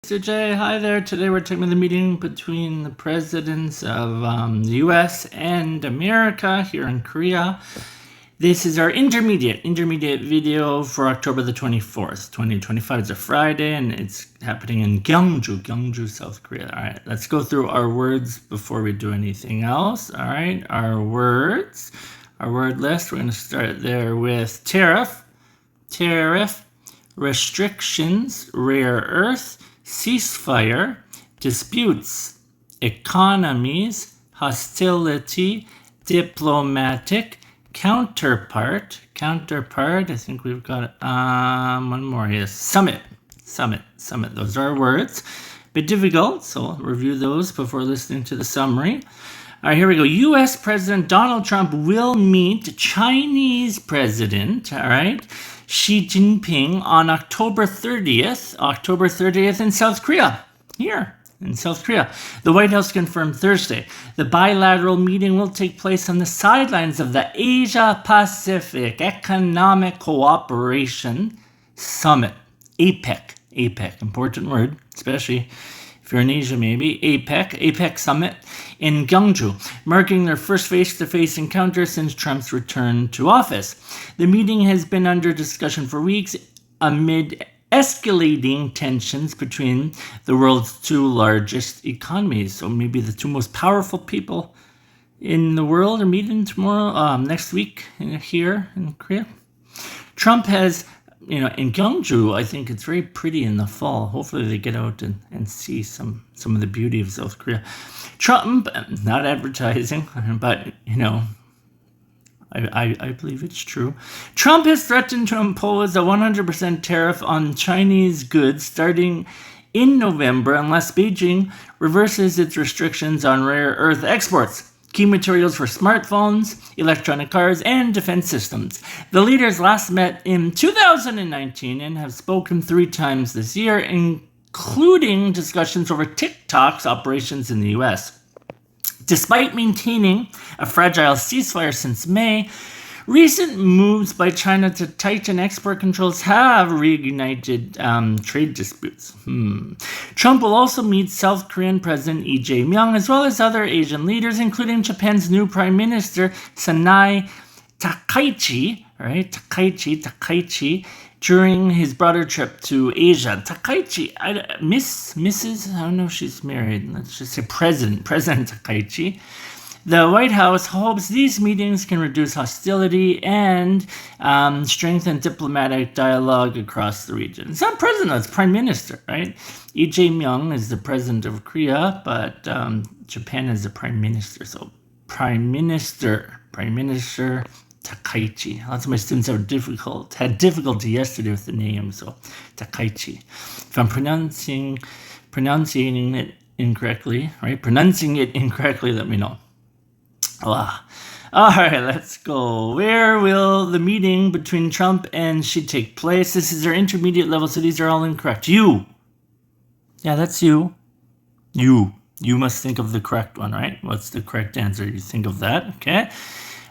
Sujay. Hi there. Today we're taking the meeting between the presidents of the U.S. and America here in Korea. This is our intermediate video for October the 24th, 2025. It's a Friday, and it's happening in Gyeongju, South Korea. All right, let's go through our words before we do anything else. All right, our word list. We're going to start there with tariff, restrictions, rare earth, ceasefire, disputes, economies, hostility, diplomatic, counterpart. I think we've got one more here. Summit. Those are our words. Bit difficult, so I'll review those before listening to the summary. All right, here we go. U.S. President Donald Trump will meet Chinese President, all right, Xi Jinping on October 30th in South Korea, here in South Korea. The White House confirmed Thursday the bilateral meeting will take place on the sidelines of the Asia-Pacific Economic Cooperation Summit, APEC, important word, especially if you're in Asia maybe, APEC Summit in Gyeongju, marking their first face-to-face encounter since Trump's return to office. The meeting has been under discussion for weeks amid escalating tensions between the world's two largest economies. So maybe the two most powerful people in the world are meeting next week here in Korea. Trump has, in Gyeongju, I think it's very pretty in the fall. Hopefully they get out and see some of the beauty of South Korea. Trump, not advertising, but, I believe it's true. Trump has threatened to impose a 100% tariff on Chinese goods starting in November unless Beijing reverses its restrictions on rare earth exports, key materials for smartphones, electronic cars, and defense systems. The leaders last met in 2019 and have spoken 3 times this year, including discussions over TikTok's operations in the U.S. Despite maintaining a fragile ceasefire since May, recent moves by China to tighten export controls have reignited trade disputes. Trump will also meet South Korean President Lee Jae-myung, as well as other Asian leaders, including Japan's new Prime Minister Sanae Takaichi, during his broader trip to Asia. Takaichi, Mrs. I don't know if she's married. Let's just say President Takaichi. The White House hopes these meetings can reduce hostility and strengthen diplomatic dialogue across the region. It's not president, it's prime minister, right? Lee Jae-myung is the president of Korea, but Japan is the prime minister. So prime minister Takaichi. Lots of my students had difficulty yesterday with the name, so Takaichi. If I'm pronouncing it incorrectly, let me know. All right, let's go. Where will the meeting between Trump and Xi take place? This is our intermediate level, so these are all incorrect. You. Yeah, that's you. You must think of the correct one, right? What's the correct answer? You think of that, okay?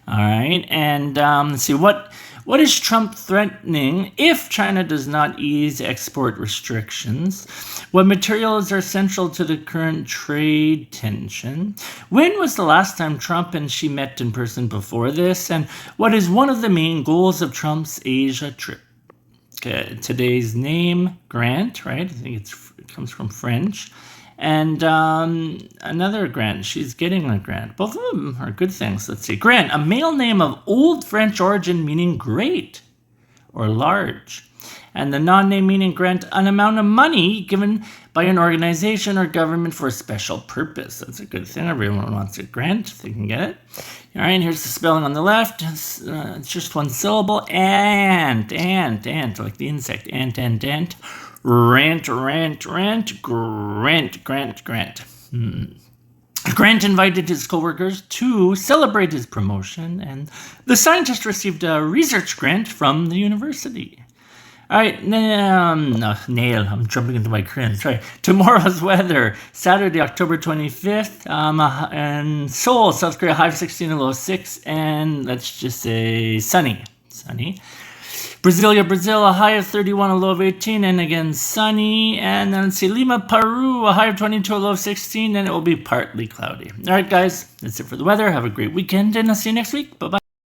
All right, and let's see, what is Trump threatening if China does not ease export restrictions? What materials are central to the current trade tension? When was the last time Trump and Xi met in person before this? And what is one of the main goals of Trump's Asia trip? Okay, today's name, Grant, right? I think it comes from French. And another Grant. She's getting a Grant. Both of them are good things. Let's see. Grant, a male name of Old French origin meaning great or large. And the non-name meaning grant, an amount of money given by an organization or government for a special purpose. That's a good thing. Everyone wants a grant. They can get it. All right, here's the spelling on the left. It's just one syllable. Ant, like the insect. Ant. Grant. Grant invited his coworkers to celebrate his promotion, and the scientist received a research grant from the university. All right, I'm jumping into my Korean. Sorry. Tomorrow's weather, Saturday, October 25th, and Seoul, South Korea, high of 16 and low 6, and let's just say sunny. Brasilia, Brazil, a high of 31, a low of 18, and again sunny. And then let's see, Lima, Peru, a high of 22, a low of 16, and it will be partly cloudy. All right, guys, that's it for the weather. Have a great weekend, and I'll see you next week. Bye-bye.